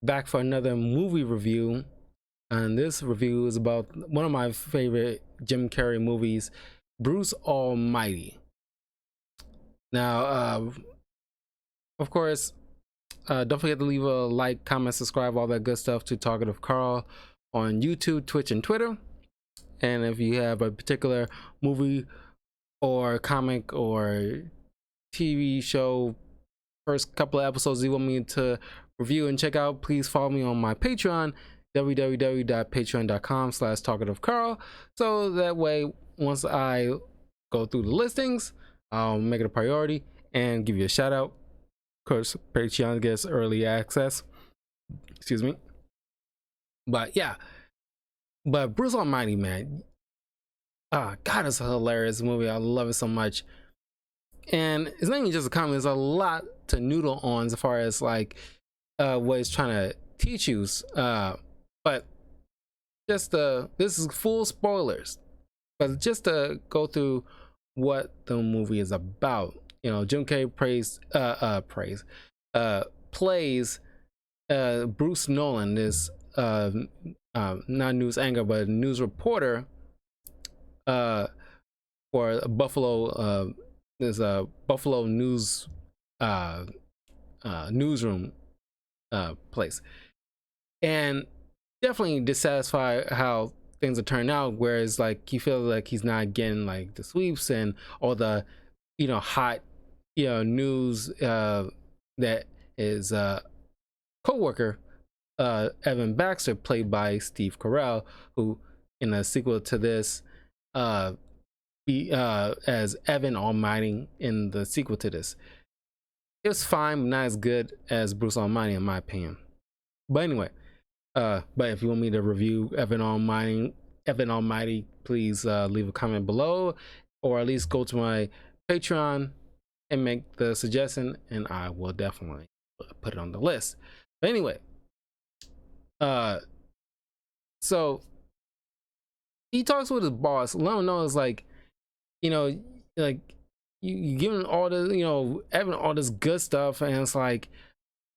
back for another movie review. And this review is about one of my favorite Jim Carrey movies, Bruce Almighty. Now, of course, don't forget to leave a like, comment, subscribe, all that good stuff to Talkative Carl on YouTube, Twitch, and Twitter. And if you have a particular movie or comic or TV show, first couple of episodes you want me to review and check out, please follow me on my Patreon, www.patreon.com/talkativecarl. So that way, once I go through the listings, I'll make it a priority and give you a shout out. Of course, Patreon gets early access. Excuse me. But yeah, but Bruce Almighty, man, God, it's a hilarious movie. I love it so much. And it's not even just a comedy, there's a lot to noodle on as far as like what it's trying to teach you. But just this is full spoilers, but just to go through what the movie is about. You know, Jim Carrey plays Bruce Nolan, this not news anchor but news reporter for Buffalo. There's a Buffalo news newsroom place, and definitely dissatisfied how things are turning out. Whereas like he feels like he's not getting like the sweeps and all the hot news that his co-worker Evan Baxter, played by Steve Carell, who in a sequel to this as Evan Almighty in the sequel to this. It was fine, but not as good as Bruce Almighty in my opinion. But anyway, but if you want me to review Evan Almighty, please leave a comment below, or at least go to my Patreon and make the suggestion, and I will definitely put it on the list. But anyway, so he talks with his boss. Let him know it's like, like you giving all the, Evan all this good stuff, and it's like,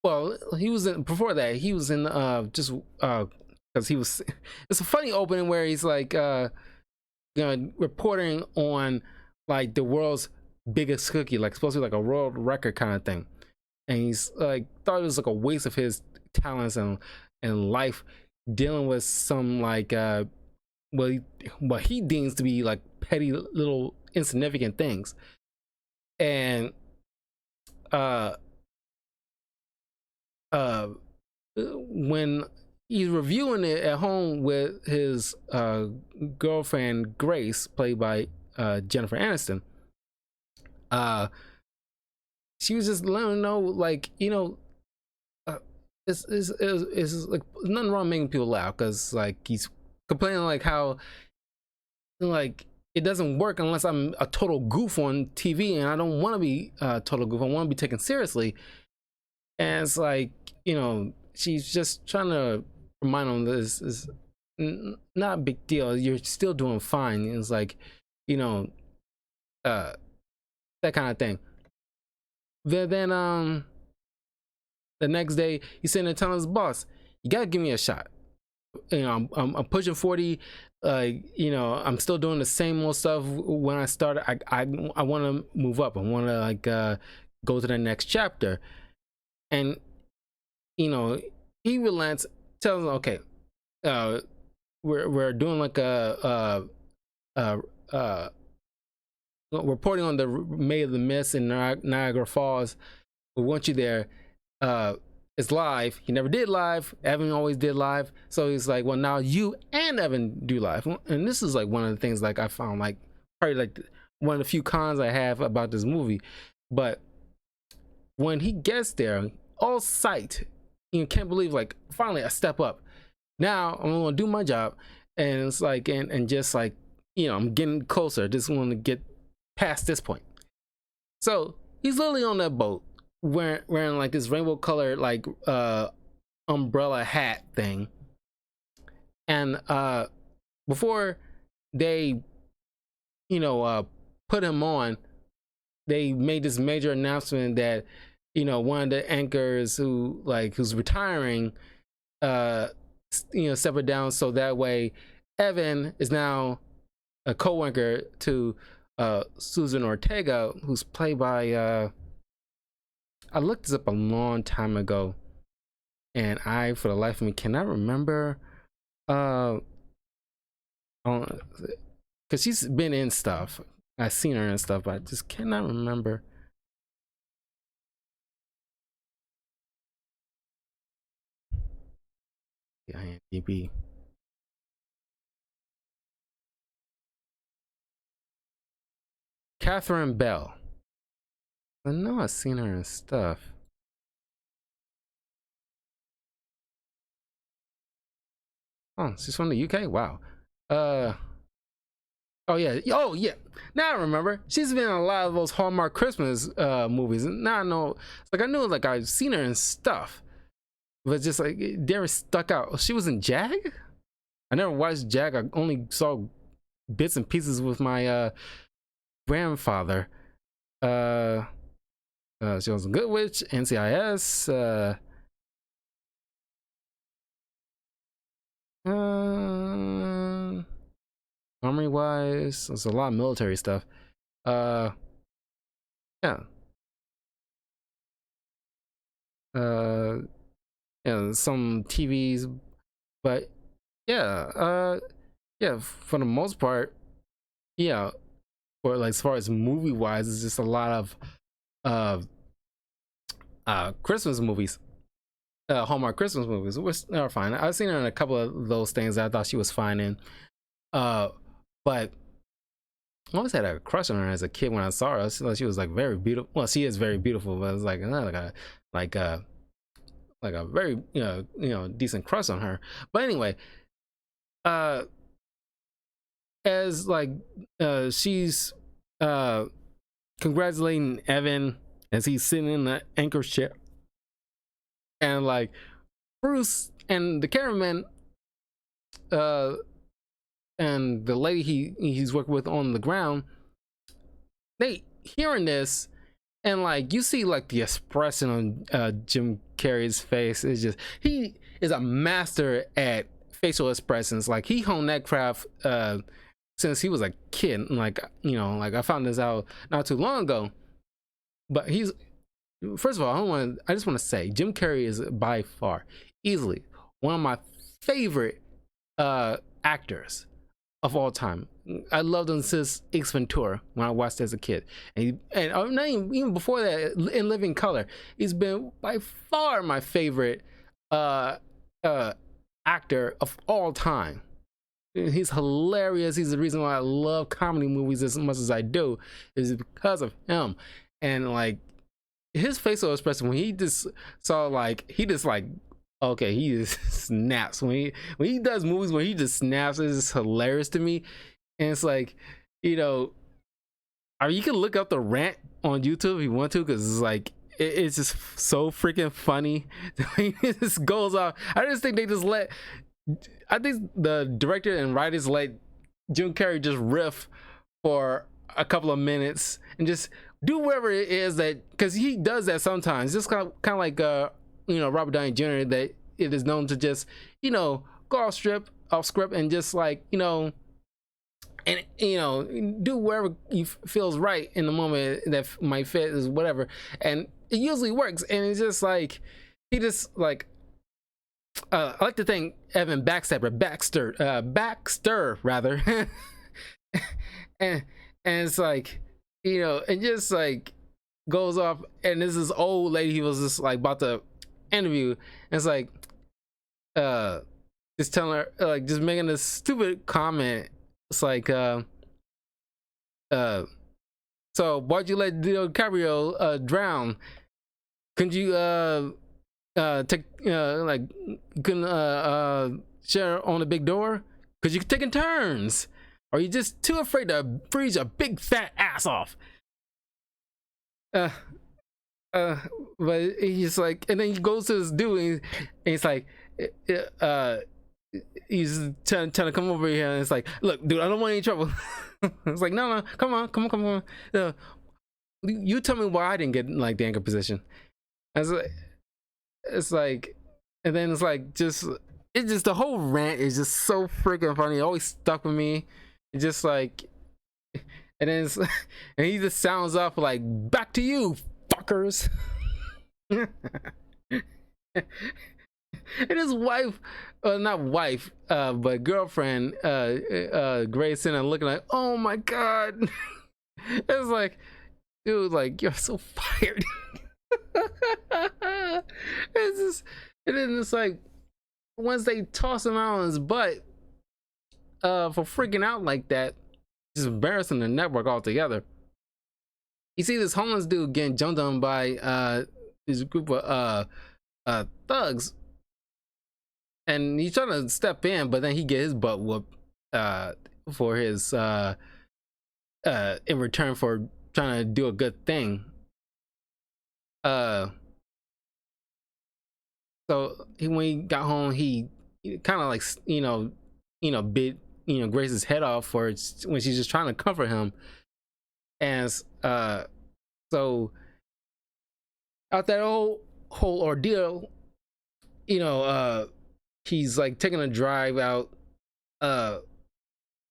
well, he was in before that. He was in just because he was. It's a funny opening where he's like, reporting on like the world's biggest cookie, like supposed to be like a world record kind of thing, and he's like thought it was like a waste of his talents and life dealing with some like what he deems to be like petty little insignificant things. And when he's reviewing it at home with his girlfriend Grace, played by Jennifer Aniston, she was just letting him know, like, it's like nothing wrong making people laugh, because like he's complaining like how like it doesn't work unless I'm a total goof on TV, and I don't want to be a total goof. I want to be taken seriously. And it's like, she's just trying to remind him this is not a big deal. You're still doing fine. And it's like, that kind of thing. Then the next day he's sitting there telling his boss, "You gotta give me a shot. I'm pushing 40. I'm still doing the same old stuff. When I started, I want to move up. I want to like go to the next chapter." And he relents, tells him, "Okay, we're doing like a reporting on the May of the Mist in Niagara Falls. We want you there. It's live." He never did live. Evan always did live. So he's like, "Well, now you and Evan do live." And this is like one of the things like I found like probably like one of the few cons I have about this movie. But when he gets there, all sight, you can't believe, like, finally I step up. Now I'm gonna do my job. And it's like, and just like, I'm getting closer. Just want to get past this point. So he's literally on that boat wearing like this rainbow colored like umbrella hat thing. And before they put him on, they made this major announcement that one of the anchors who's retiring, step it down so that way Evan is now a co-anchor to Susan Ortega, who's played by I looked this up a long time ago, and I, for the life of me, cannot remember. Because she's been in stuff. I've seen her in stuff, but I just cannot remember. The IMDb. Catherine Bell. I know I've seen her in stuff. Oh, she's from the UK? Wow. Oh yeah. Oh yeah. Now I remember. She's been in a lot of those Hallmark Christmas movies. Now I know. Like I knew, like I've seen her in stuff, but just like it never stuck out. She was in Jag. I never watched Jag. I only saw bits and pieces with my grandfather. She was a Good Witch, NCIS. Armory wise, there's a lot of military stuff. Yeah. Yeah, some TVs, but yeah, yeah, for the most part, yeah. For like as far as movie wise, it's just a lot of Christmas movies. Hallmark Christmas movies, which are fine. I've seen her in a couple of those things that I thought she was fine in. But I always had a crush on her as a kid when I saw her. She was like very beautiful. Well, she is very beautiful, but it's like a very decent crush on her. But anyway, as like she's congratulating Evan as he's sitting in the anchor chair, and like Bruce and the cameraman and the lady he's working with on the ground, they hearing this, and like you see like the expression on Jim Carrey's face is just, he is a master at facial expressions. Like he honed that craft since he was a kid. Like like I found this out not too long ago. But he's, first of all, I just want to say Jim Carrey is by far easily one of my favorite actors of all time. I loved him since Ace Ventura when I watched it as a kid, and not even before that in Living Color. He's been by far my favorite actor of all time. He's hilarious. He's the reason why I love comedy movies as much as I do, is because of him. And like his facial expression when he just saw, like, he just like, okay, he just snaps when he does movies where he just snaps. It's just hilarious to me. And it's like, you can look up the rant on YouTube if you want to, because it's like it's just so freaking funny. It just goes off. I just think I think the director and writers let Jim Carrey just riff for a couple of minutes and just do whatever it is that, because he does that sometimes, just kind of like Robert Downey Jr., that it is known to just go off script and just like and do whatever he feels right in the moment that might fit, is whatever, and it usually works. And it's just like he just like I like to think Evan Baxter rather and it's like and just like goes off, and this old lady he was just like about to interview, and it's like just telling her, like, just making this stupid comment. It's like so why'd you let DiCaprio drown? Couldn't you take like, couldn't share on a big door? Because you're taking turns, or you just too afraid to freeze your big fat ass off? But he's like, and then he goes to this dude, and he's like, he's trying to come over here, and it's like, look, dude, I don't want any trouble. It's like, no, come on. You tell me why I didn't get like the anchor position. It's like, and then it's like it's just the whole rant is just so freaking funny. It always stuck with me. It's just like, and then it's, and he just sounds off like, "Back to you, fuckers." And his wife, not wife, but girlfriend, Grayson, and looking like, "Oh my god." It's like, dude, like, you're so fired. It's just, and then it's like, once they toss him out on his butt for freaking out like that, just embarrassing the network altogether. You see this homeless dude getting jumped on by this group of thugs, and he's trying to step in, but then he get his butt whooped for his in return for trying to do a good thing. So when he got home, he kind of like bit Grace's head off for when she's just trying to comfort him, and so out that whole ordeal, he's like taking a drive out, and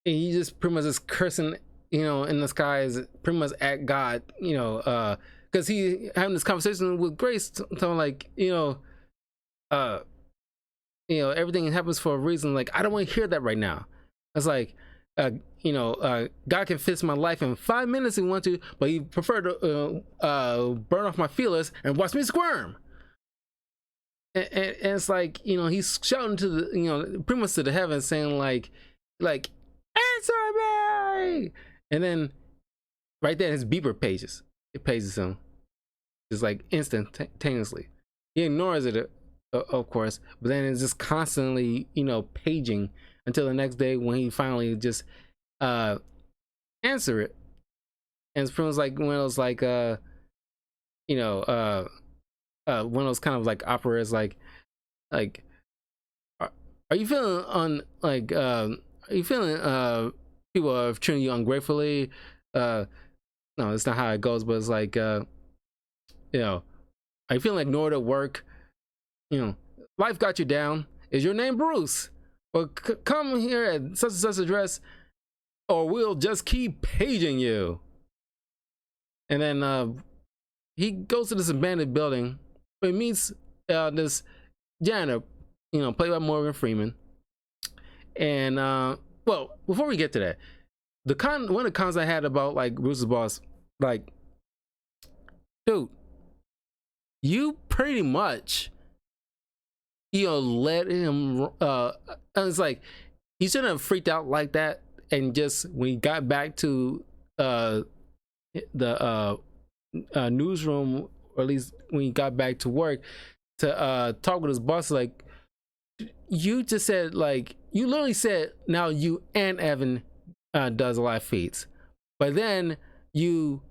he just pretty much just cursing, in the skies, pretty much at God, because he having this conversation with Grace, telling like, everything happens for a reason. Like, I don't want to hear that right now. It's like, God can fix my life in 5 minutes if he wants to, but he preferred to burn off my feelers and watch me squirm. And it's like, he's shouting to the, pretty much to the heavens, saying like, answer me. And then right there, his beeper pages him, just like instantaneously. He ignores it, of course, but then it's just constantly, paging until the next day when he finally just answer it. And it's pretty much like one of those like one of those kind of like operas, like are you feeling are you feeling people are treating you ungratefully? No, it's not how it goes, but it's like are you feeling ignored at work? Life got you down. Is your name Bruce? Well, come here at such and such address, or we'll just keep paging you. And then he goes to this abandoned building where he meets this janitor, played by Morgan Freeman. And well, before we get to that, one of the cons I had about like Bruce's boss, like, dude, you pretty much let him and it's like he shouldn't have freaked out like that, and just when he got back to the newsroom, or at least when he got back to work, to talk with his boss, like, you just said, like, you literally said now you and Evan does a lot of feats, but then you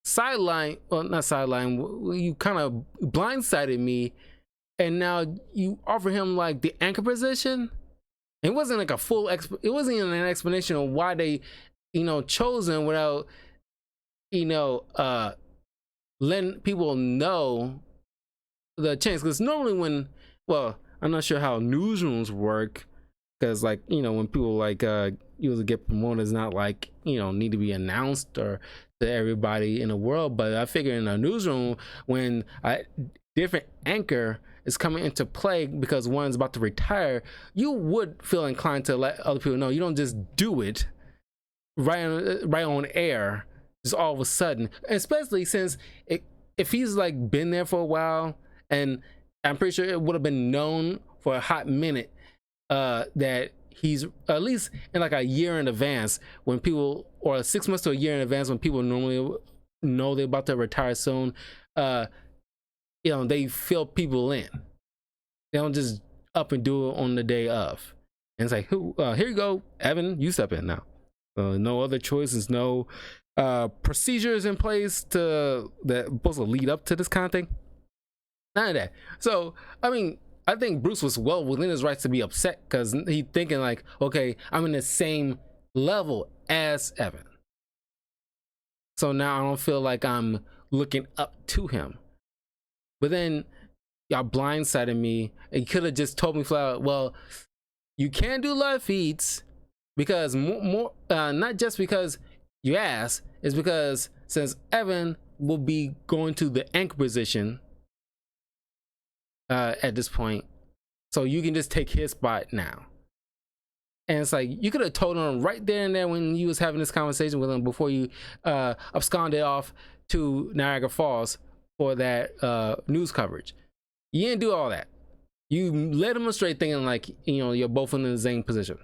not sideline, you kind of blindsided me, and now you offer him like the anchor position. It wasn't like it wasn't even an explanation of why they chose him without letting people know the chance. Because normally I'm not sure how newsrooms work, because like when people like usually get promoted, it's not like need to be announced or to everybody in the world. But I figure in a newsroom, when a different anchor is coming into play because one's about to retire, you would feel inclined to let other people know. You don't just do it right on air, just all of a sudden, especially since if he's like been there for a while, and I'm pretty sure it would have been known for a hot minute that he's at least in like a year in advance, when people, or 6 months to a year in advance, when people normally know they're about to retire soon, they fill people in. They don't just up and do it on the day of. And it's like, here you go, Evan, you step in now. No other choices, no procedures in place that supposed to lead up to this kind of thing. None of that. So, I mean, I think Bruce was well within his rights to be upset, because he thinking like, okay, I'm in the same level as Evan, so now I don't feel like I'm looking up to him. but then y'all blindsided me. And you could have just told me flat out, well, you can't do live feeds because not just because you asked, it's because since Evan will be going to the anchor position at this point, so you can just take his spot now. And it's like, you could have told him right there and there when you was having this conversation with him before you absconded off to Niagara Falls for that news coverage. You didn't do all that. You led him straight thinking like, you're both in the same position.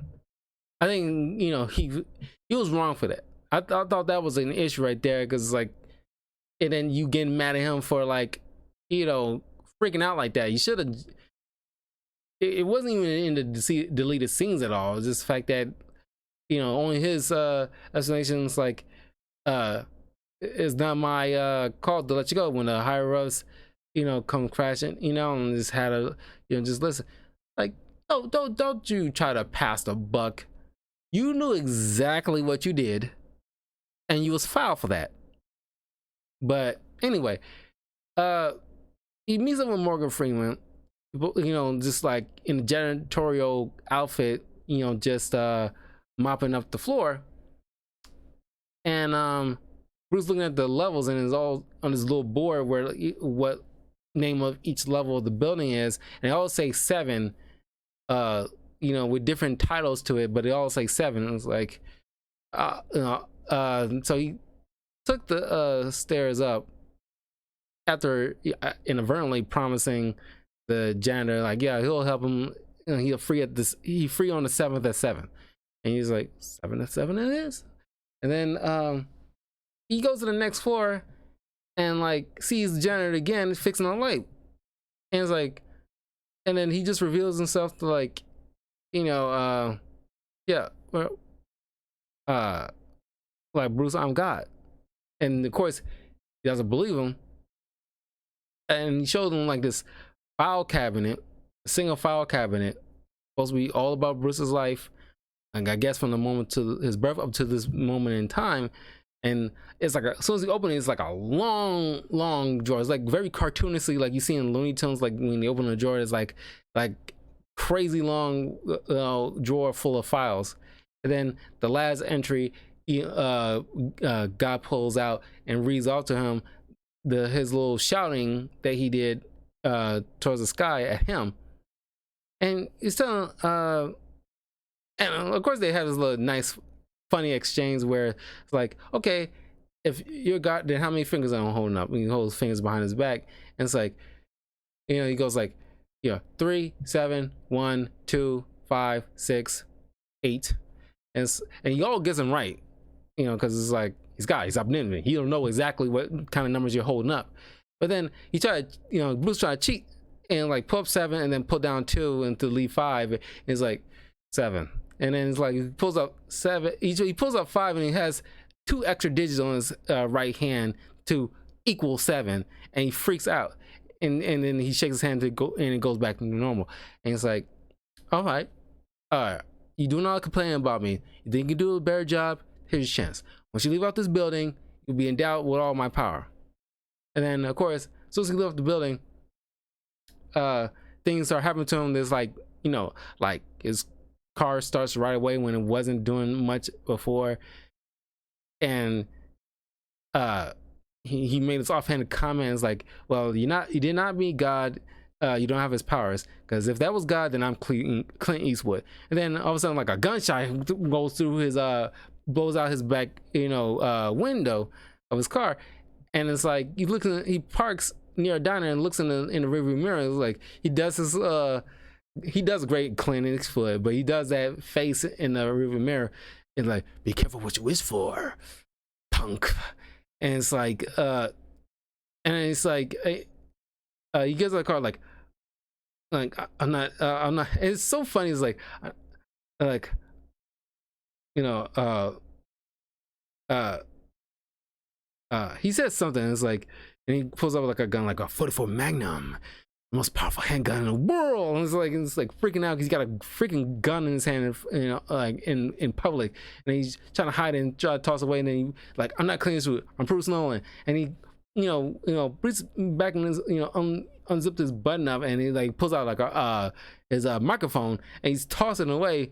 I think, he was wrong for that. I thought that was an issue right there, because like, and then you getting mad at him for like, freaking out like that. You should have. It wasn't even in the deleted scenes at all. It's just the fact that, only his explanations like, it's not my call to let you go when the higher ups, come crashing, and just had a, just listen. Like, don't you try to pass the buck. You knew exactly what you did, and you was foul for that. But anyway, he meets up with Morgan Freeman, just like in a janitorial outfit, just mopping up the floor. And Bruce looking at the levels and is all on his little board where what name of each level of the building is, and they all say 7, with different titles to it, but they all say 7. And it's like, so he took the stairs up after inadvertently promising the janitor, like, yeah, he'll help him. He'll free on the 7th at 7. And he's like, 7 at 7 it is. And then he goes to the next floor and like sees the janitor again fixing a light. And it's like, and then he just reveals himself to like, yeah, well, like, Bruce, I'm God. And of course, he doesn't believe him. And he shows him like this file cabinet, a single file cabinet, supposed to be all about Bruce's life. Like, I guess from the moment to his birth up to this moment in time. And it's like, as soon as you open it, it's like a long drawer. It's like very cartoonishly, like you see in Looney Tunes, like when you open a drawer, it's like crazy long drawer full of files. And then the last entry, God pulls out and reads off to him his little shouting that he did towards the sky at him. And he's telling, and of course they have this little nice funny exchange where it's like, okay, if you're God, then how many fingers am I holding up? And he holds fingers behind his back, and it's like, he goes like, 3, 7, 1, 2, 5, 6, 8, and he all gets them right, because it's like, he's God, he's omnipotent, he don't know exactly what kind of numbers you're holding up. But then he tried, Bruce tried to cheat and like pull up 7 and then put down 2 and to leave 5. And it's like 7. And then it's like, he pulls up 7. He pulls up 5 and he has 2 extra digits on his right hand to equal 7. And he freaks out. And then he shakes his hand to go, and it goes back to normal. And it's like, all right, you do not complain about me. You think you can do a better job? Here's your chance. Once you leave out this building, you'll be endowed with all my power. And then, of course, as soon as he left the building, things start happening to him. There's like, like his car starts right away when it wasn't doing much before. And he made this offhanded comments like, well, you did not meet God. You don't have his powers, because if that was God, then I'm Clint Eastwood. And then all of a sudden, like a gunshot goes through his blows out his back window of his car. And it's like, he parks near a diner and looks in the rearview mirror. It's like, he does great Clint Eastwood, but he does that face in the rearview mirror and like, be careful what you wish for, punk. And it's like, and it's like, he gets out of the car like I'm not. It's so funny. It's like he says something. It's like, and he pulls up like a gun, like a 44 Magnum, the most powerful handgun in the world. And it's like freaking out. He's got a freaking gun in his hand, like in public, and he's trying to hide it and try to toss it away. And then he like, I'm not Clint Eastwood, I'm Bruce Nolan. And he Bruce back in his, unzipped his button up, and he like pulls out like his microphone, and he's tossing it away.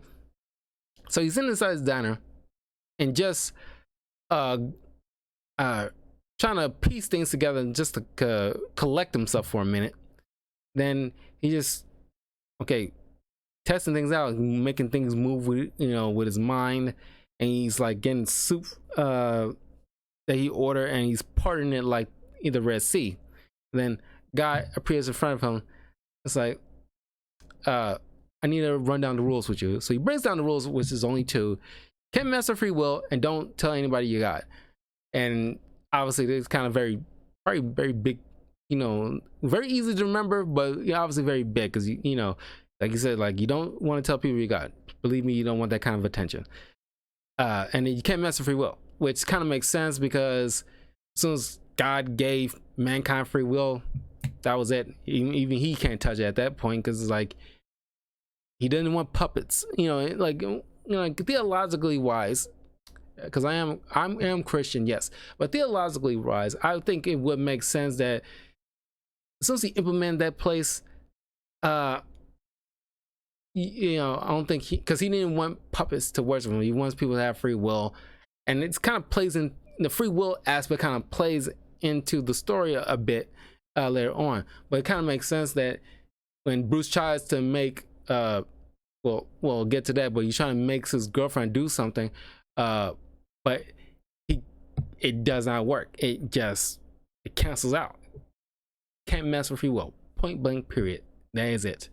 So he's inside his diner, and just trying to piece things together, just to collect himself for a minute. Then he just testing things out, making things move with with his mind, and he's like getting soup that he ordered, and he's parting it like the Red Sea. Then guy appears in front of him. It's like, I need to run down the rules with you. So he breaks down the rules, which is only 2. Can't mess with free will, and don't tell anybody you got. And obviously, it's kind of very, very, very big. Very easy to remember, but obviously very big because like you said, like you don't want to tell people you got. Believe me, you don't want that kind of attention. And then you can't mess with free will, which kind of makes sense because as soon as God gave mankind free will, that was it. Even he can't touch it at that point because it's like he didn't want puppets. Like theologically wise, because I am Christian, yes, but theologically wise, I think it would make sense that as soon as he implemented that place, I don't think because he didn't want puppets to worship him. He wants people to have free will, and it's kind of plays in the free will aspect. Kind of plays into the story a bit later on, but it kind of makes sense that when Bruce tries to make we'll get to that, but he's trying to make his girlfriend do something, but it does not work. It cancels out. Can't mess with free will. Point blank. Period. That is it.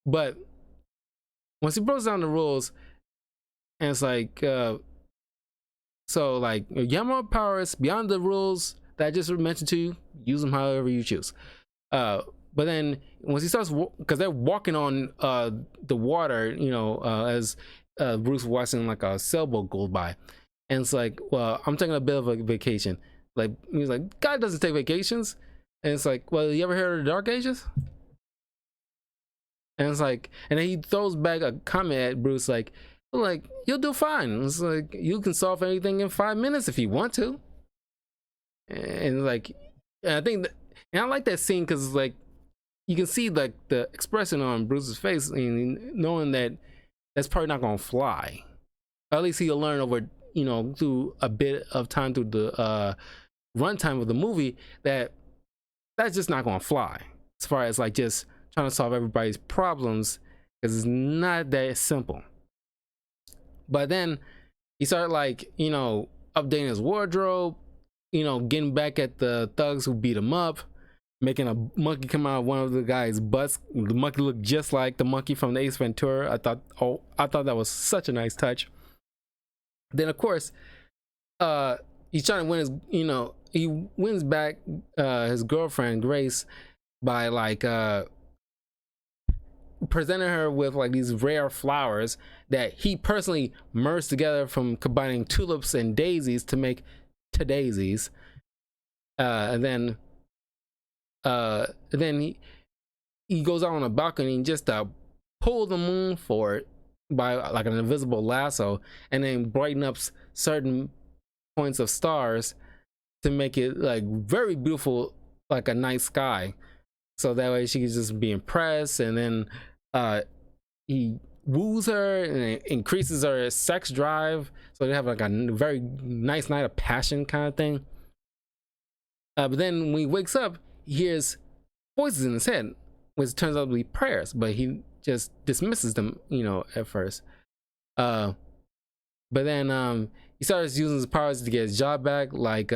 But once he breaks down the rules, and it's like, so like you have more powers beyond the rules that I just mentioned to you. Use them however you choose. But then once he starts, because they're walking on the water, as Bruce watching like a sailboat goes by, and it's like, well, I'm taking a bit of a vacation. Like he's like, God doesn't take vacations, and it's like, well, you ever heard of the Dark Ages? And it's like, and then he throws back a comment at Bruce like you'll do fine. It's like you can solve anything in 5 minutes if you want to. And like, and I think, and I like that scene because like you can see like the expression on Bruce's face, and knowing that that's probably not gonna fly. Or at least he'll learn over through a bit of time through the runtime of the movie that that's just not gonna fly. As far as like just trying to solve everybody's problems, because it's not that simple. But then he started like updating his wardrobe, getting back at the thugs who beat him up, making a monkey come out of one of the guy's butts. The monkey looked just like the monkey from the Ace Ventura. I thought that was such a nice touch. Then of course, he's trying to win his, he wins back his girlfriend Grace by like presenting her with like these rare flowers that he personally merged together from combining tulips and daisies to make daisies. And then he goes out on a balcony and just pull the moon for it by like an invisible lasso, and then brighten up certain points of stars to make it like very beautiful, like a night sky. So that way she can just be impressed, and then he woos her and it increases her sex drive, so they have like a very nice night of passion kind of thing. But then when he wakes up, he hears voices in his head, which turns out to be prayers, but he just dismisses them, at first. But then he starts using his powers to get his job back, like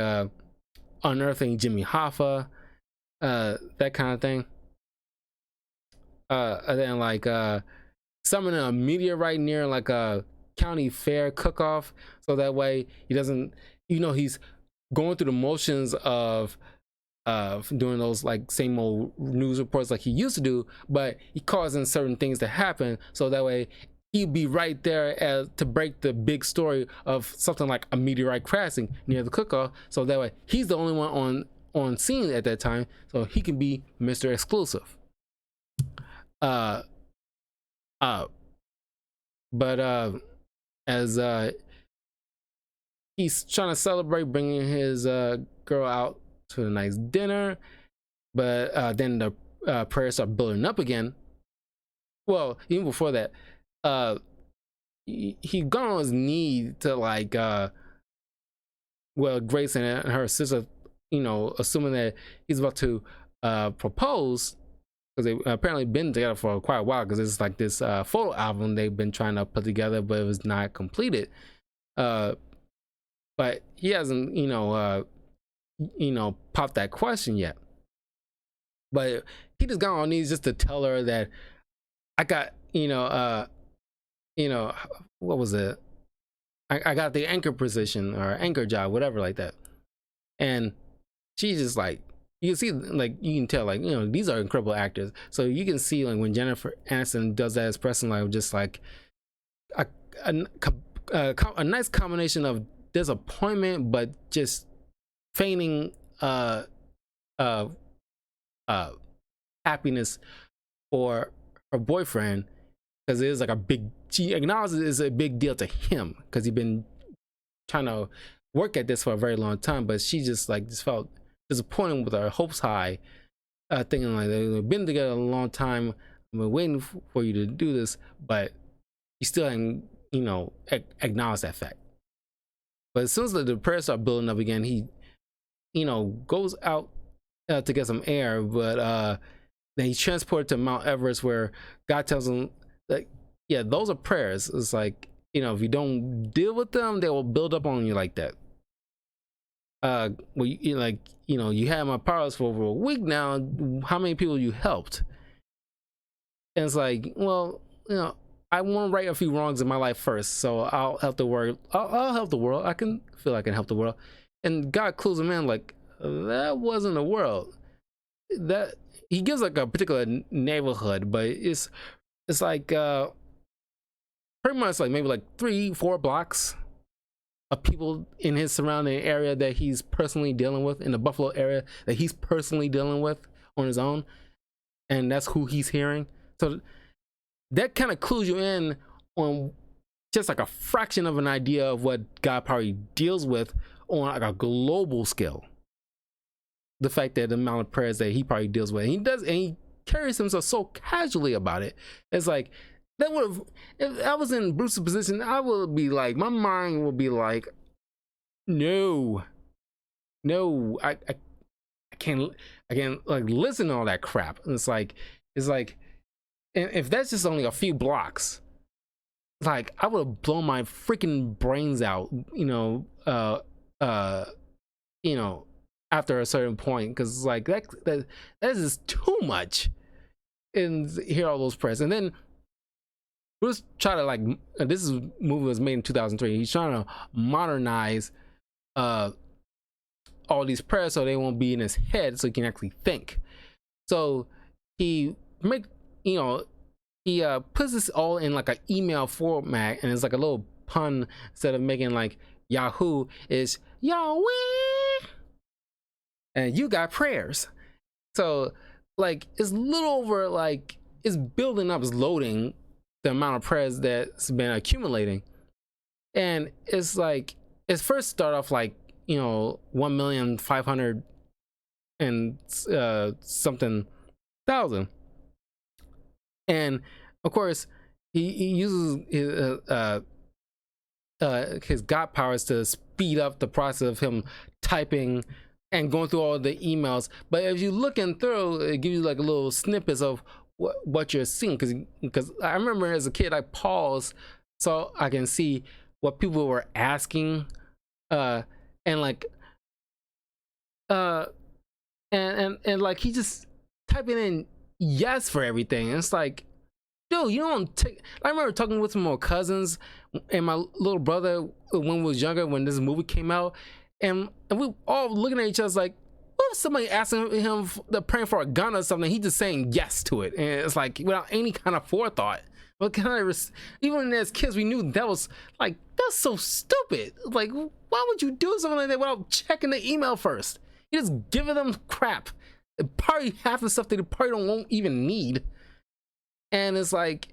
unearthing Jimmy Hoffa, that kind of thing. And then like summoning a meteorite near like a county fair cook-off, so that way he doesn't, he's going through the motions of doing those like same old news reports like he used to do, but he causing certain things to happen, so that way he'd be right there to break the big story of something like a meteorite crashing near the cook-off, so that way he's the only one on scene at that time, so he can be Mr. Exclusive. But as he's trying to celebrate bringing his girl out to a nice dinner, but then the prayers start building up again. Well, even before that, he got on his knee to like Grace and her sister, assuming that he's about to propose, because they apparently been together for quite a while, because it's like this photo album they've been trying to put together, but it was not completed. But he hasn't popped that question yet. But he just got on knees just to tell her that I got what was it, I got the anchor position or anchor job, whatever like that. And she's just like, you can see, like, you can tell, like, these are incredible actors. So you can see, like, when Jennifer Aniston does that expression, like, just like a nice combination of disappointment, but just feigning happiness for her boyfriend, because it is like she acknowledges it's a big deal to him, because he's been trying to work at this for a very long time. But she just felt disappointed with her hopes high, thinking like, they've been together a long time, I've been waiting for you to do this, but he still hadn't acknowledged that fact. But as soon as the prayers start building up again, he goes out to get some air, but then he's transported to Mount Everest, where God tells him, like, yeah, those are prayers. It's like, if you don't deal with them, they will build up on you like that. Well, you had my powers for over a week now. How many people you helped? And it's like, well, I want to right a few wrongs in my life first, so I'll help the world. I'll help the world. I can help the world. And God clues him in, like, that wasn't the world. That he gives like a particular neighborhood, but it's like pretty much like maybe like 3-4 blocks of people in his surrounding area that he's personally dealing with, in the Buffalo area that he's personally dealing with on his own, and that's who he's hearing. So that kind of clues you in on just like a fraction of an idea of what God probably deals with on like a global scale. The fact that the amount of prayers that he probably deals with, and he carries himself so casually about it. It's like, that would have, if I was in Bruce's position, I would be like, my mind would be like, no, I can't like listen to all that crap. And it's like, and if that's just only a few blocks, like, I would have blown my freaking brains out, after a certain point, because like that is just too much. And hear all those prayers, and then Bruce try to, like, this movie was made in 2003. He's trying to modernize all these prayers so they won't be in his head, so he can actually think. So he puts this all in like an email format, and it's like a little pun. Instead of making like Yahoo, is Yahweh, and you got prayers. So like, it's a little over, like, it's building up, it's loading the amount of prayers that's been accumulating. And it's like, it first start off like, 1,500,000 and something thousand. And of course, he uses his God powers to speed up the process of him typing and going through all the emails. But as you looking through, it gives you like a little snippets of what you're seeing. Because I remember as a kid, I paused so I can see what people were asking, and like and like, he just typing in yes for everything. And it's like, dude, you don't take. I remember talking with some more cousins and my little brother when we was younger, when this movie came out, and we all looking at each other like, what if somebody asking him praying for a gun or something, he just saying yes to it, and it's like, without any kind of forethought. But even as kids, we knew that was like, that's so stupid. Like, why would you do something like that without checking the email first? You just giving them crap. Probably half the stuff they probably won't even need. And it's like,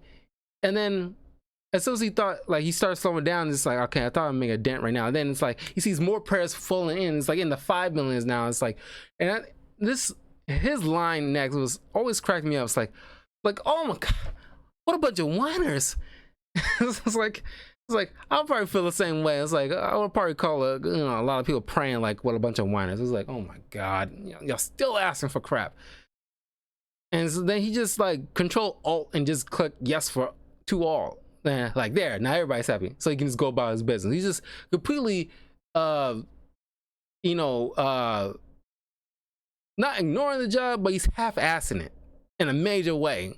and then as soon as he thought, like, he started slowing down, it's like, okay, I thought I'd make a dent right now. And then it's like he sees more prayers falling in. It's like in the 5 millions now. It's like, and his line next was always cracking me up. It's like, oh my god, what a bunch of whiners. it's like I'll probably feel the same way. It's like I would probably call a lot of people praying like, what a bunch of whiners. It's like, oh my god, y'all still asking for crap. And so then he just like Control Alt and just click yes to all. Like there, now everybody's happy, so he can just go about his business. He's just completely, not ignoring the job, but he's half-assing it in a major way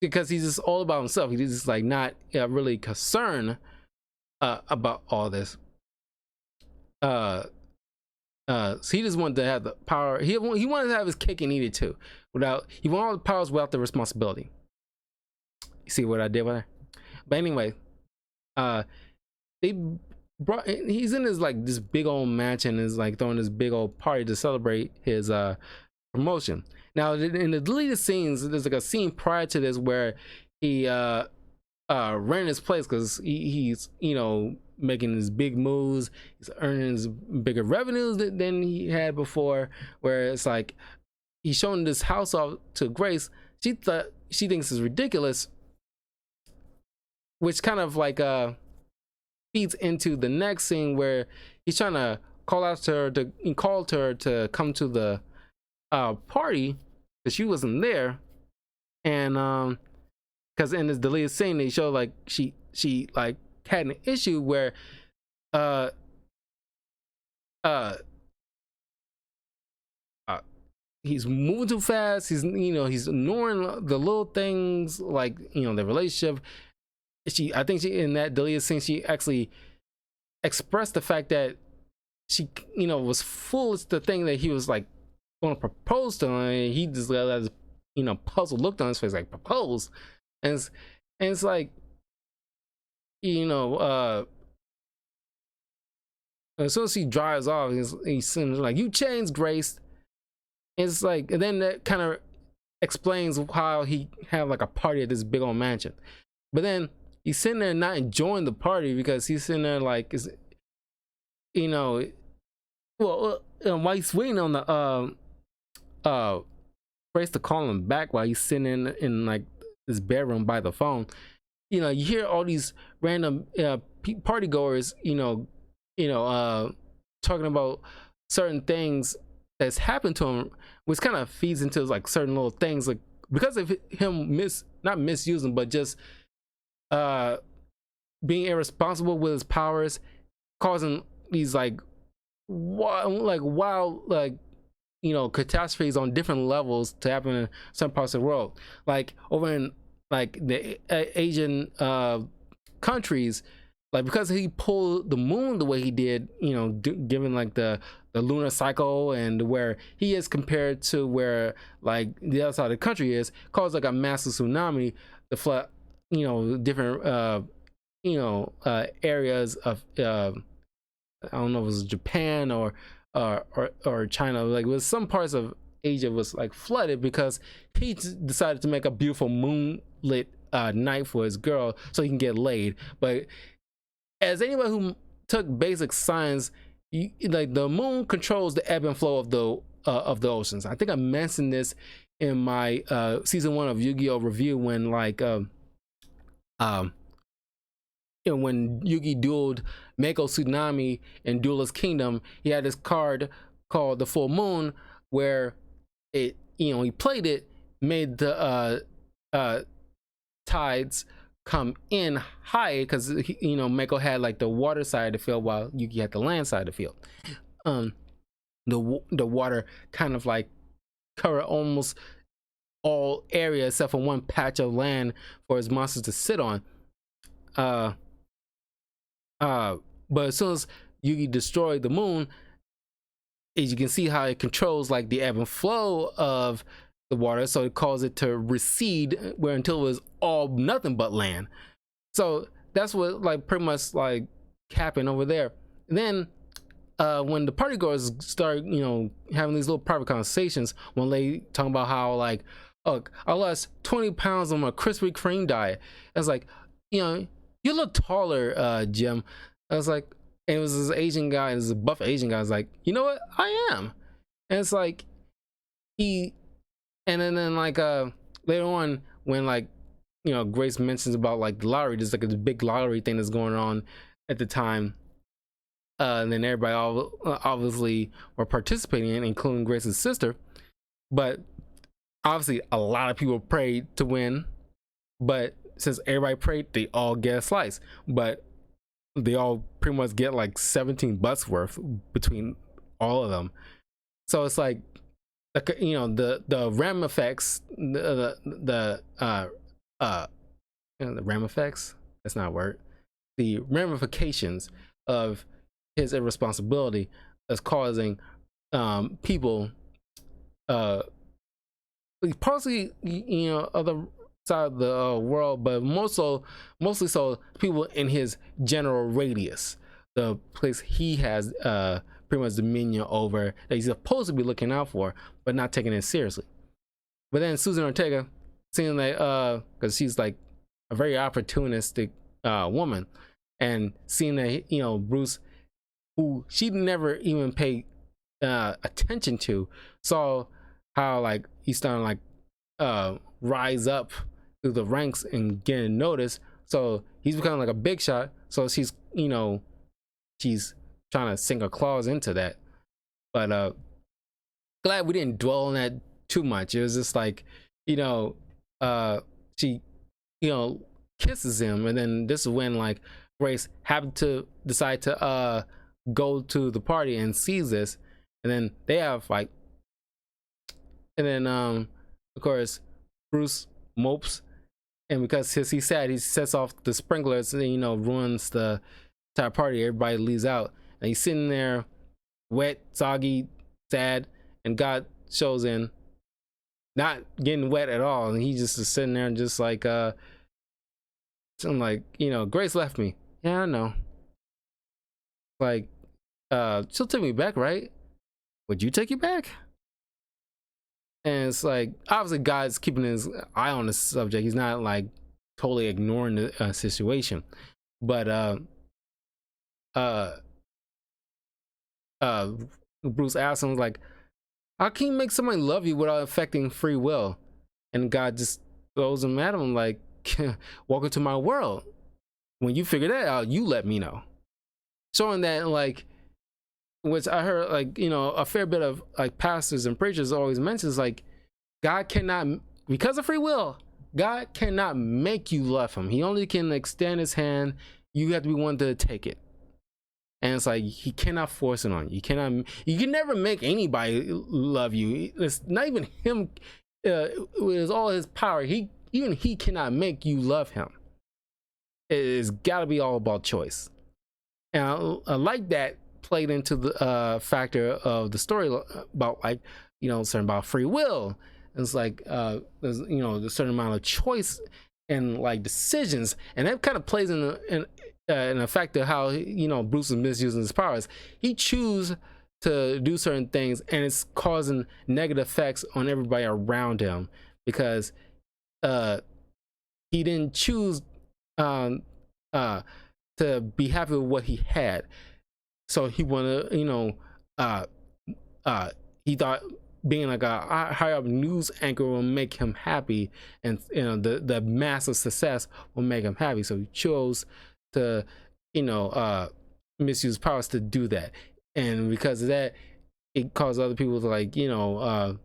because he's just all about himself. He's just like not really concerned about all this. So he just wanted to have the power. He wanted to have his cake and eat it too. He wanted all the powers without the responsibility. You see what I did with her? But anyway, he's in his like this big old mansion, is like throwing this big old party to celebrate his promotion. Now in the deleted scenes, there's like a scene prior to this where he ran his place because he's making his big moves, he's earning his bigger revenues than he had before, where it's like he's showing this house off to Grace. She thinks it's ridiculous, which kind of like feeds into the next scene where he's trying to call out to her to come to the party, because she wasn't there. And because in this deleted scene they show like she like had an issue where he's moving too fast, he's ignoring the little things, like the relationship. I think she in that deleted scene she actually expressed the fact that she was foolish to think that he was like going to propose to her, and he just got this puzzled look on his face, like, propose? And it's like as soon as he drives off, he's like, you changed, Grace. It's like, and then that kind of explains how he had like a party at this big old mansion, but then he's sitting there not enjoying the party because he's sitting there like, while he's waiting on the Grace to call him back while he's sitting in like this bedroom by the phone. You hear all these random party goers, talking about certain things that's happened to him, which kind of feeds into like certain little things, like because of him not misusing, but just being irresponsible with his powers, causing these like wild catastrophes on different levels to happen in some parts of the world, like over in like the Asian countries, like because he pulled the moon the way he did, given like the lunar cycle, and where he is compared to where like the other side of the country is, caused like a massive tsunami to flood different areas of I don't know if it was Japan or China, like with some parts of Asia was like flooded because he decided to make a beautiful moonlit night for his girl so he can get laid. But as anybody who took basic science, like the moon controls the ebb and flow of the oceans. I think I mentioned this in my season 1 of Yu-Gi-Oh review, when like when Yugi dueled Mako Tsunami in Duelist Kingdom, he had this card called the Full Moon, where it he played it, made the tides come in high, because Mako had like the water side of the field while Yugi had the land side of the field. The water kind of like covered almost all area except for one patch of land for his monsters to sit on. But as soon as Yugi destroyed the moon, as you can see how it controls like the ebb and flow of the water, so it caused it to recede where until it was all nothing but land. So that's what like pretty much like happened over there. And then when the party goers start having these little private conversations, one lady talking about how like, look, I lost 20 pounds on my Krispy Kreme diet. It's like, you know, you look taller, Jim. I was like, and it was this Asian guy, and this buff Asian guy. I was like, you know what? I am. And it's like he, and then like later on when like, you know, Grace mentions about like the lottery, there's like a big lottery thing that's going on at the time. And then everybody obviously were participating in, including Grace's sister. But obviously a lot of people prayed to win, but since everybody prayed, they all get a slice. But they all pretty much get like 17 bucks worth between all of them. So it's like, you know, the ram effects, the ram effects, that's not a word, the ramifications of his irresponsibility is causing people possibly, you know, other side of the world, but mostly so people in his general radius, the place he has pretty much dominion over, that he's supposed to be looking out for, but not taking it seriously. But then Susan Ortega, seeing like because she's like a very opportunistic woman, and seeing that, you know, Bruce, who she never even paid attention to, saw how like he's starting to like rise up through the ranks and getting noticed. So he's becoming like a big shot. So she's, you know, she's trying to sink her claws into that. But glad we didn't dwell on that too much. It was just like, you know, she, you know, kisses him, and then this is when like Grace happened to decide to go to the party and sees this, and then they have a fight. And then of course Bruce mopes, and because he's sad, he sets off the sprinklers and, you know, ruins the entire party. Everybody leaves out, and he's sitting there wet, soggy, sad, and God shows in, not getting wet at all, and he just is sitting there and just like I'm like, you know, Grace left me. Yeah, I know. Like she'll take me back, right? Would you take you back? And it's like, obviously God's keeping his eye on the subject. He's not like totally ignoring the situation. But Bruce asks him like, how can you make somebody love you without affecting free will? And God just throws him at him like, welcome to my world. When you figure that out, you let me know. Showing that, like, which I heard, like, you know, a fair bit of like pastors and preachers always mentions, like, God cannot, because of free will, God cannot make you love him. He only can extend his hand. You have to be one to take it. And it's like, he cannot force it on you. You can never make anybody love you. It's not even him, with all his power. Even he cannot make you love him. It's gotta be all about choice. And I like that played into the factor of the story about, like, you know, certain about free will. It's like there's, you know, a certain amount of choice and like decisions, and that kind of plays in a factor how, you know, Bruce is misusing his powers. He chooses to do certain things, and it's causing negative effects on everybody around him because he didn't choose to be happy with what he had. So he wanted, you know, he thought being like a high up news anchor will make him happy, and, you know, the massive success will make him happy. So he chose to, you know, misuse powers to do that, and because of that, it caused other people to, like, you know,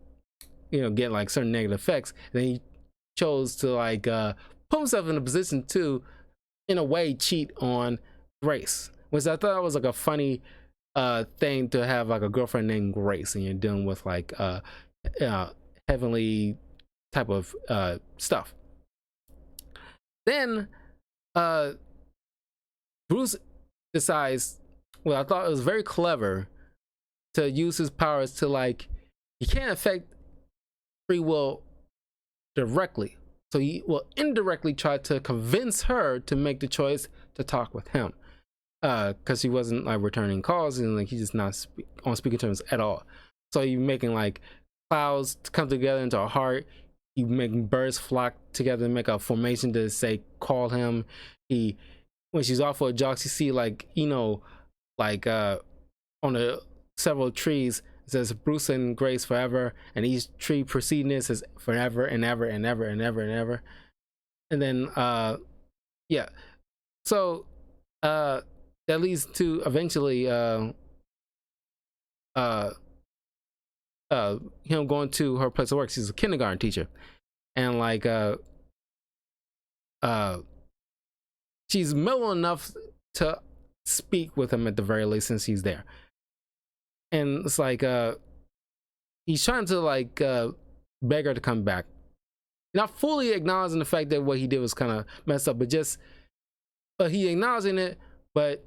get like certain negative effects. And then he chose to like put himself in a position to, in a way, cheat on Grace, which I thought was like a funny thing to have, like a girlfriend named Grace, and you're dealing with like heavenly type of stuff. Then Bruce decides, well, I thought it was very clever to use his powers to, like, he can't affect free will directly, so he will indirectly try to convince her to make the choice to talk with him, because he wasn't like returning calls, and like he's just not on speaking terms at all. So you're making like clouds come together into a heart. he make birds flock together and make a formation to say call him. He when she's off for a jog, you see like like on the several trees it says Bruce and Grace forever, and each tree preceding it says forever and ever and ever and ever and ever. And then yeah, so that leads to eventually him going to her place of work. She's a kindergarten teacher, and like she's mellow enough to speak with him at the very least since he's there. And it's like he's trying to like beg her to come back, not fully acknowledging the fact that what he did was kind of messed up, but he acknowledging it, but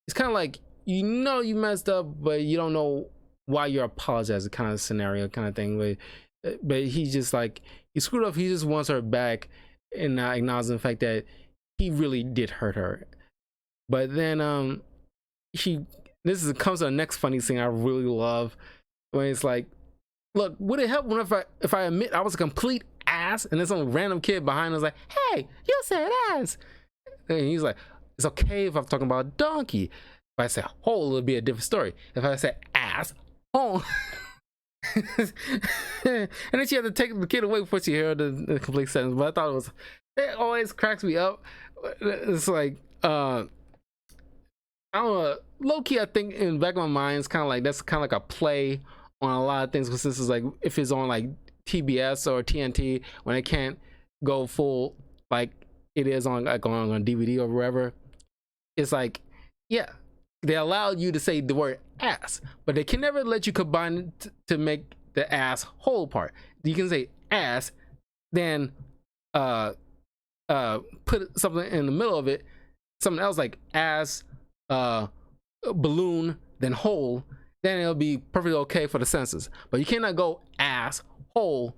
it's kind of like, you know, you messed up, but you don't know why you're apologizing, kind of scenario, kind of thing. But he's just like, he screwed up. He just wants her back and not acknowledging the fact that he really did hurt her. But then comes to the next funny thing I really love, when it's like, look, would it help if I admit I was a complete ass? And there's some random kid behind us like, hey, you said ass. And he's like, it's okay if I'm talking about a donkey. If I say hole, it'll be a different story. If I say ass, hole. And then she had to take the kid away before she heard the complete sentence. But I thought it always cracks me up. It's like, I don't know, low key, I think in the back of my mind, it's kind of like, that's kind of like a play on a lot of things. Because this is like, if it's on like TBS or TNT, when it can't go full like it is on like on DVD or wherever, it's like, yeah, they allowed you to say the word ass, but they can never let you combine it to make the ass whole part. You can say ass, then put something in the middle of it, something else like ass, balloon, then hole, then it'll be perfectly okay for the senses. But you cannot go ass hole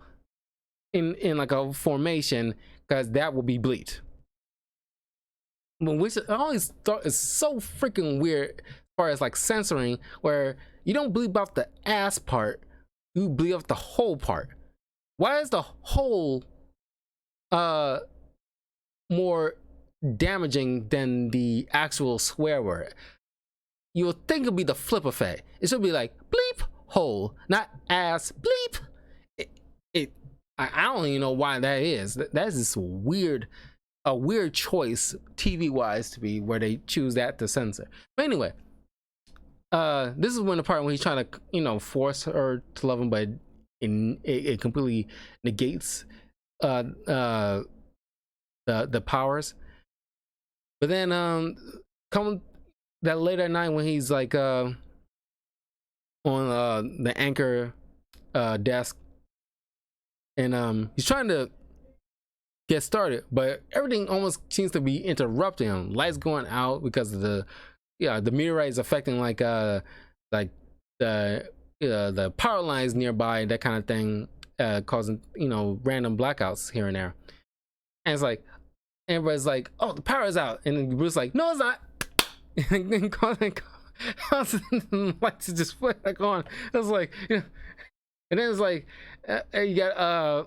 in like a formation, because that will be bleed. Which I always thought is so freaking weird as far as like censoring, where you don't bleep out the ass part, you bleep out the whole part. Why is the whole more damaging than the actual swear word? You would think it'd be the flip effect. It should be like bleep hole, not ass bleep. I don't even know why that is. That's just weird. A weird choice TV wise to be where they choose that to censor. But anyway, this is when the part when he's trying to force her to love him, but it completely negates the powers. But then come that late at night when he's like on the anchor desk, and he's trying to get started, but everything almost seems to be interrupting him. Lights going out because of the meteorite is affecting like the power lines nearby, that kind of thing, causing random blackouts here and there. And it's like everybody's like, oh, the power is out, and then Bruce's like, no, it's not. And then the lights just flip back on. It was like, and then it's like you got I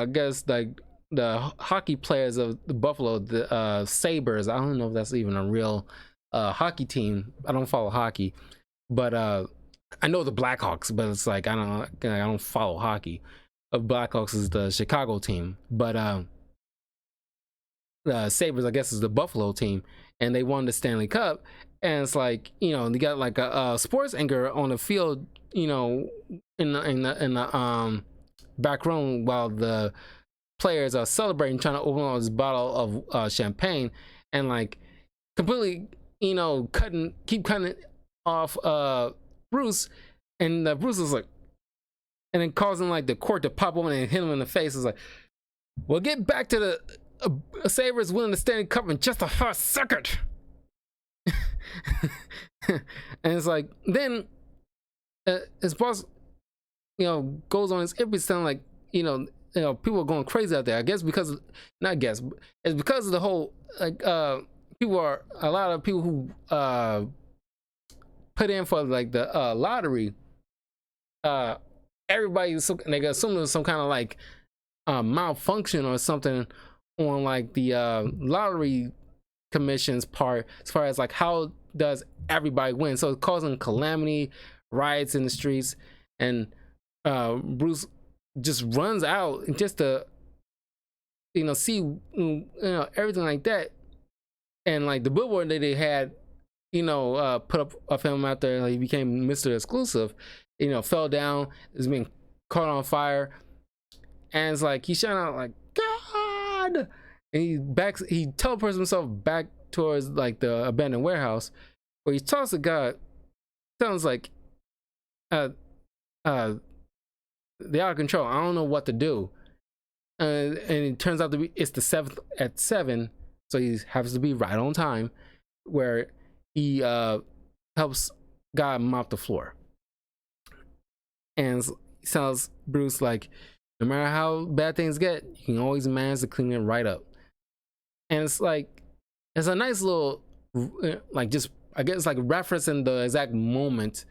guess like the hockey players of the Buffalo, the Sabres. I don't know if that's even a real hockey team. I don't follow hockey, but I know the Blackhawks, but it's like I don't follow hockey. Blackhawks is the Chicago team, but the Sabres, I guess, is the Buffalo team, and they won the Stanley Cup. And it's like, they got like a sports anchor on the field, in the back room while the players are celebrating, trying to open up this bottle of champagne, and like completely, keep cutting off Bruce, and Bruce is like, and then causing like the court to pop open and hit him in the face. It's like, we'll get back to the Sabres winning the Stanley Cup in just a first second. And it's like, then his boss goes on his every sound like people are going crazy out there. I guess because it's because of the whole like a lot of people who put in for like the lottery everybody, so they assume there's some kind of like malfunction or something on like the lottery commission's part, as far as like how does everybody win. So it's causing calamity, riots in the streets, and Bruce just runs out just to see everything like that. And like the billboard that they had put up of him after he became Mr. Exclusive, fell down, is being caught on fire, and it's like he's shouting out like God, and he teleports himself back towards like the abandoned warehouse, where he talks to God. Sounds like they're out of control. I don't know what to do. And it turns out to be it's the 7th at 7, so he happens to be right on time, where he helps God mop the floor, and he tells Bruce like, no matter how bad things get, you can always manage to clean it right up. And it's like it's a nice little like just I guess like referencing the exact moment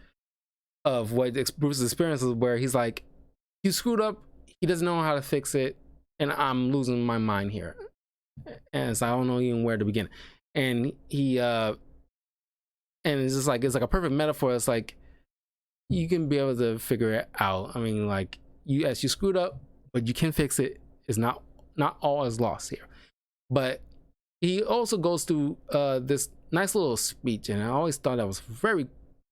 of what Bruce's experience is, where he's like, he screwed up, he doesn't know how to fix it, and I'm losing my mind here, and so I don't know even where to begin. And he and it's just like it's like a perfect metaphor. It's like you can be able to figure it out. I mean, like you screwed up, but you can fix it. It's not all is lost here. But he also goes through this nice little speech, and I always thought that was very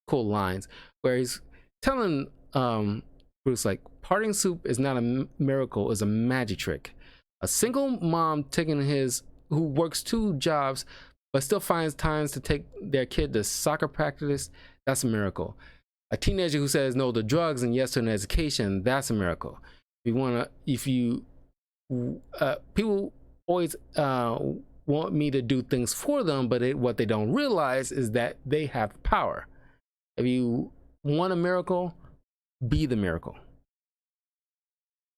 cool lines, where he's telling Bruce like, parting soup is not a miracle, it's a magic trick. A single mom who works 2 jobs but still finds times to take their kid to soccer practice, that's a miracle. A teenager who says no to drugs and yes to an education, that's a miracle. People always want me to do things for them, but what they don't realize is that they have power. If you want a miracle, be the miracle.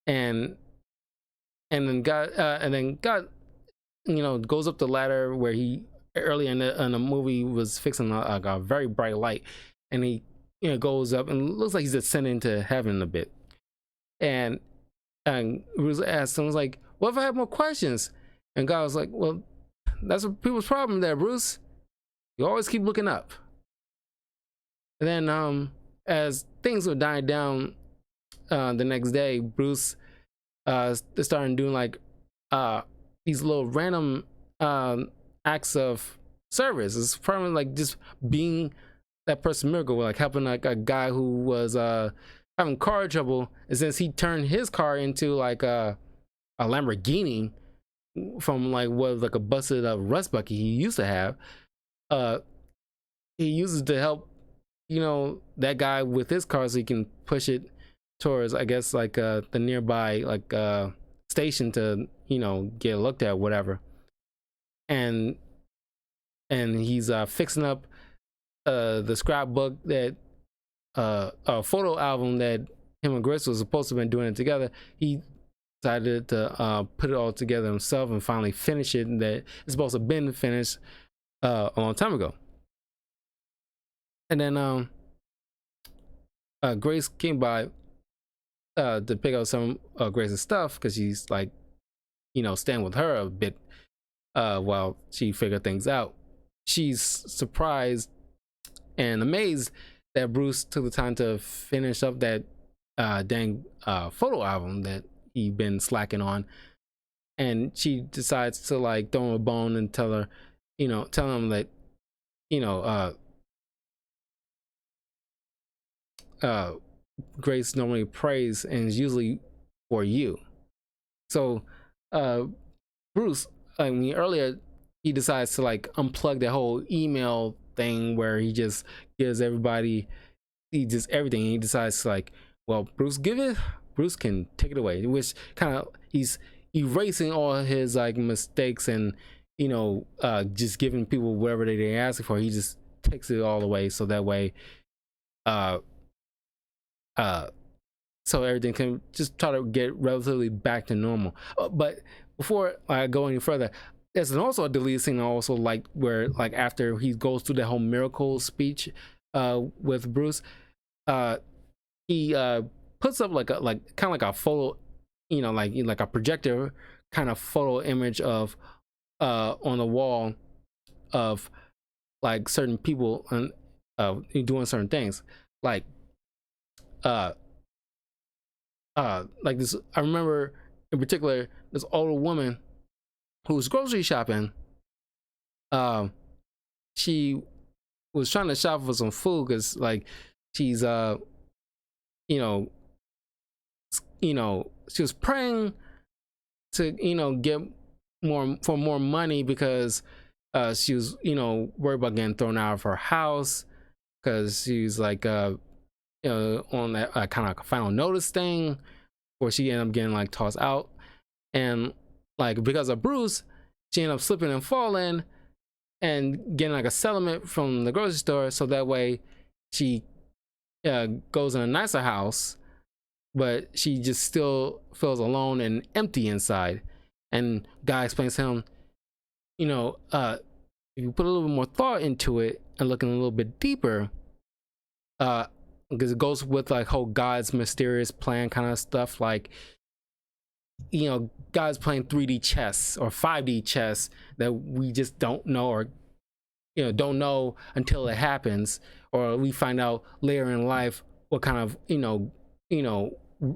And then God goes up the ladder, where he early in the movie was fixing a very bright light, and he goes up and looks like he's ascending to heaven a bit. And Bruce asked him, like, what if I have more questions? And God was like, well, that's what people's problem there, Bruce. You always keep looking up. And then as things were dying down the next day, Bruce started doing like these little random acts of service. It's probably like just being that person miracle, like helping like a guy who was having car trouble, and since he turned his car into like a Lamborghini from like what was like a busted up rust bucket he used to have, he uses to help that guy with his car so he can push it towards, I guess, like the nearby like station to get looked at, whatever. And he's fixing up the scrapbook that a photo album that him and Grace was supposed to have been doing it together. He decided to put it all together himself and finally finish it, and that it's supposed to have been finished a long time ago. And then Grace came by to pick up some Grace's stuff, because she's like staying with her a bit while she figured things out. She's surprised and amazed that Bruce took the time to finish up that dang photo album that he'd been slacking on, and she decides to like throw him a bone and tell him that Grace normally prays and is usually for you. So Bruce, I mean, earlier he decides to like unplug the whole email thing, where he just gives everybody everything. He decides to like, well, Bruce can take it away, which kind of he's erasing all his like mistakes and just giving people whatever they ask for. He just takes it all away, so that way so everything can just try to get relatively back to normal. But before I go any further, there's also a deleted scene I also like, where like after he goes through that whole miracle speech with Bruce, he puts up like kind of like a photo, like a projector kind of photo image of on the wall of like certain people and doing certain things, like like this. I remember in particular this older woman who was grocery shopping. She was trying to shop for some food because like she's you know she was praying to get more money because she was worried about getting thrown out of her house because she's like on that kind of final notice thing where she ended up getting like tossed out, and like because of Bruce she ended up slipping and falling and getting like a settlement from the grocery store, so that way she goes in a nicer house, but she just still feels alone and empty inside. And guy explains to him, if you put a little bit more thought into it and looking a little bit deeper, because it goes with like whole God's mysterious plan kind of stuff, like God's playing 3D chess or 5D chess that we just don't know, or don't know until it happens, or we find out later in life what kind of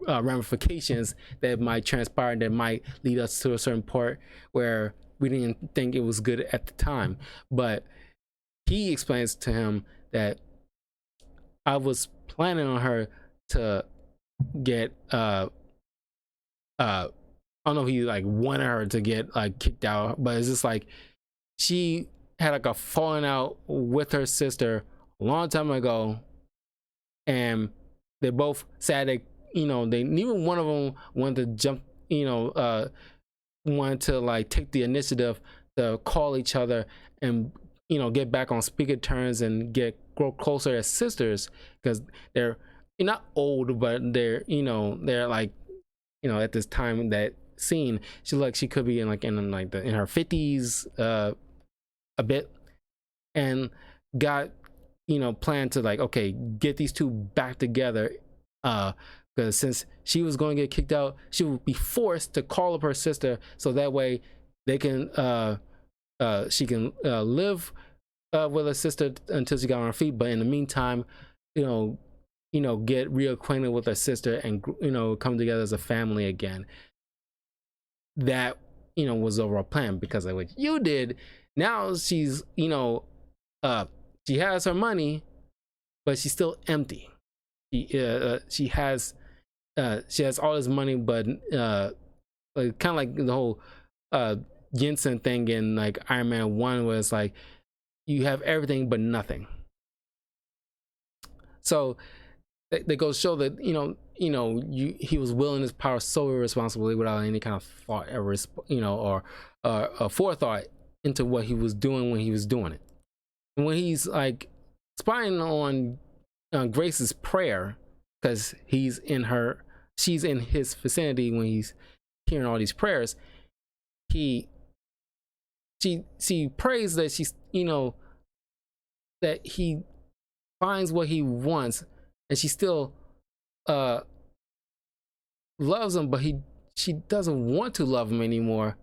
ramifications that might transpire that might lead us to a certain part where we didn't think it was good at the time. But he explains to him that I was planning on her to get I don't know if he like wanted her to get like kicked out, but it's just like she had like a falling out with her sister a long time ago, and they both said that they neither one of them wanted to jump, wanted to like take the initiative to call each other and get back on speaker terms and grow closer as sisters, because they're not old, but they're they're like at this time that scene she could be in her 50s a bit, and got planned to like, okay, get these two back together, because since she was going to get kicked out, she would be forced to call up her sister, so that way they can she can live with her sister until she got on her feet, but in the meantime get reacquainted with her sister and come together as a family again. That was the overall plan. Because of what you did, now she's she has her money, but she's still empty. She has all this money, but like kind of like the whole Jensen thing in like Iron Man 1, where it's like you have everything but nothing. So they go show that he was wielding his power so irresponsibly without any kind of thought ever, or forethought into what he was doing when he was doing it. And when he's like spying on Grace's prayer, because she's in his vicinity when he's hearing all these prayers, she prays that she's that he finds what he wants, and she still loves him, but she doesn't want to love him anymore,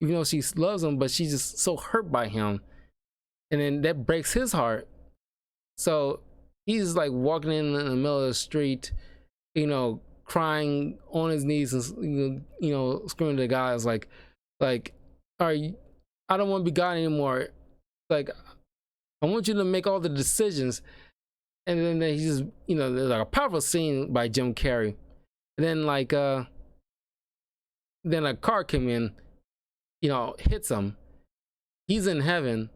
even though she loves him, but she's just so hurt by him, and then that breaks his heart. So he's like walking in the middle of the street, crying on his knees and screaming to the guys like I don't want to be God anymore, like I want you to make all the decisions. And then he just there's like a powerful scene by Jim Carrey, and then like then a car came in, hits him. He's in heaven,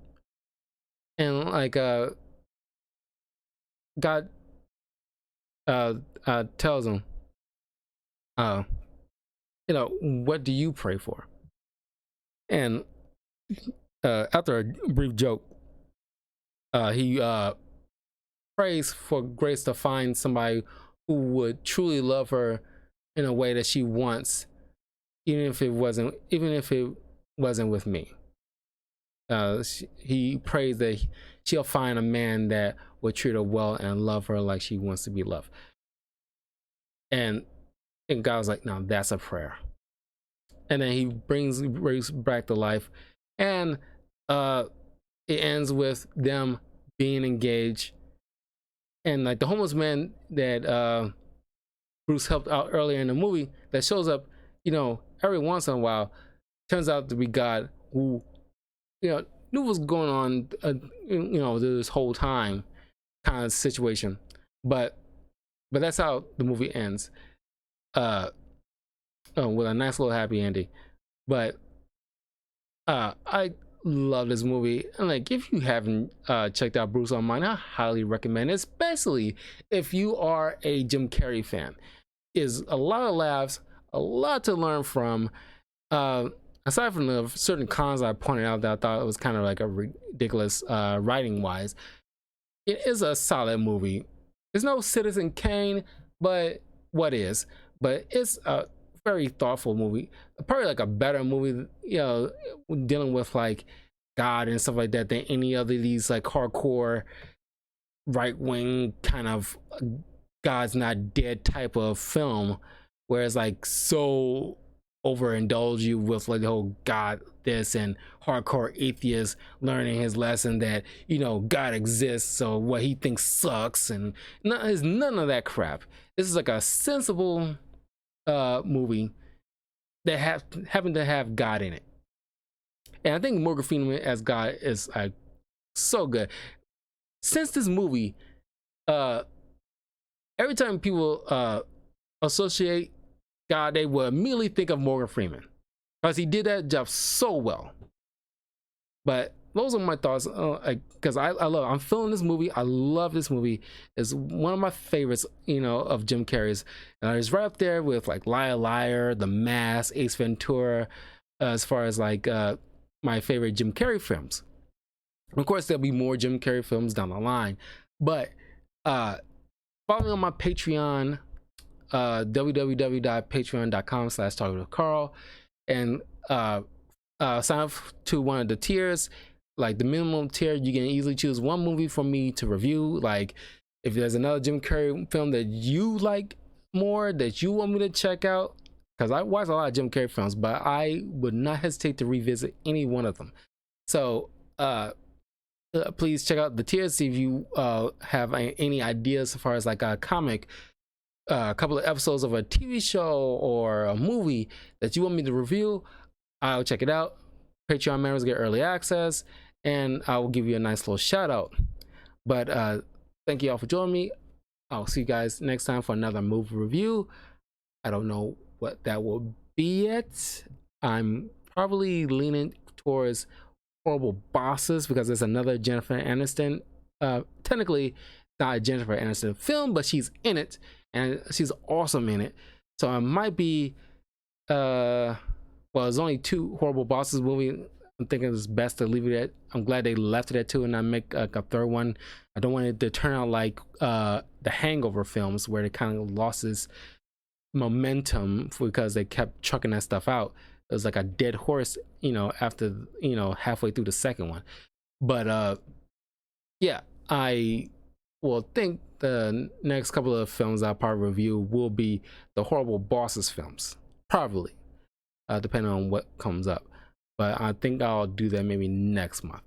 and like God tells him, what do you pray for? And after a brief joke, he prays for Grace to find somebody who would truly love her in a way that she wants, even if it wasn't with me. He prays that she'll find a man that would treat her well and love her like she wants to be loved. and God was like, "Now that's a prayer." And then he brings back to life, and it ends with them being engaged, and like the homeless man that Bruce helped out earlier in the movie that shows up, every once in a while, turns out to be God, who knew what was going on, this whole time, kind of situation. But that's how the movie ends, with a nice little happy ending. But I love this movie, and like, if you haven't checked out Bruce Almighty, I highly recommend it, especially if you are a Jim Carrey fan. Is a lot of laughs, a lot to learn from. Aside from the certain cons I pointed out that I thought it was kind of like a ridiculous writing wise, it is a solid movie. There's no Citizen Kane, but what is? But it's a very thoughtful movie. Probably like a better movie, dealing with like God and stuff like that than any other of these like hardcore right wing kind of God's not dead type of film, where it's like so overindulge you with like the whole God this and hardcore atheist learning his lesson that God exists, so what he thinks sucks, and there's none of that crap. This is like a sensible movie that happen to have God in it, and I think Morgan Freeman as God is so good. Since this movie, every time people associate God, they will immediately think of Morgan Freeman, because he did that job so well. But those are my thoughts, because I'm feeling this movie. I love this movie. It's one of my favorites, of Jim Carrey's. It's right up there with like Liar Liar, The Mask, Ace Ventura, as far as like my favorite Jim Carrey films. Of course, there'll be more Jim Carrey films down the line, but follow me on my Patreon, www.patreon.com/talkwithcarl, and sign up to one of the tiers. Like the minimum tier, you can easily choose one movie for me to review. Like if there's another Jim Carrey film that you like more, that you want me to check out, because I watch a lot of Jim Carrey films, but I would not hesitate to revisit any one of them. So please check out the tiers, see if you have any ideas as far as like a comic, a couple of episodes of a TV show or a movie that you want me to review. I'll check it out. Patreon members get early access, and I will give you a nice little shout out. But thank you all for joining me. I'll see you guys next time for another movie review. I don't know what that will be yet. I'm probably leaning towards Horrible Bosses, because there's another Jennifer Aniston. Technically not a Jennifer Aniston film, but she's in it, and she's awesome in it. So I might be well, there's only 2 Horrible Bosses movie. I'm thinking it's best to leave it at. I'm glad they left it at 2 and not make a 3rd one. I don't want it to turn out like the Hangover films, where it kind of lost its momentum because they kept chucking that stuff out. It was like a dead horse, after halfway through the 2nd one. But yeah, I will think the next couple of films I'll probably review will be the Horrible Bosses films, probably, depending on what comes up. But I think I'll do that maybe next month.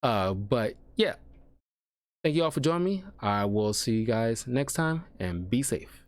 But yeah, thank you all for joining me. I will see you guys next time, and be safe.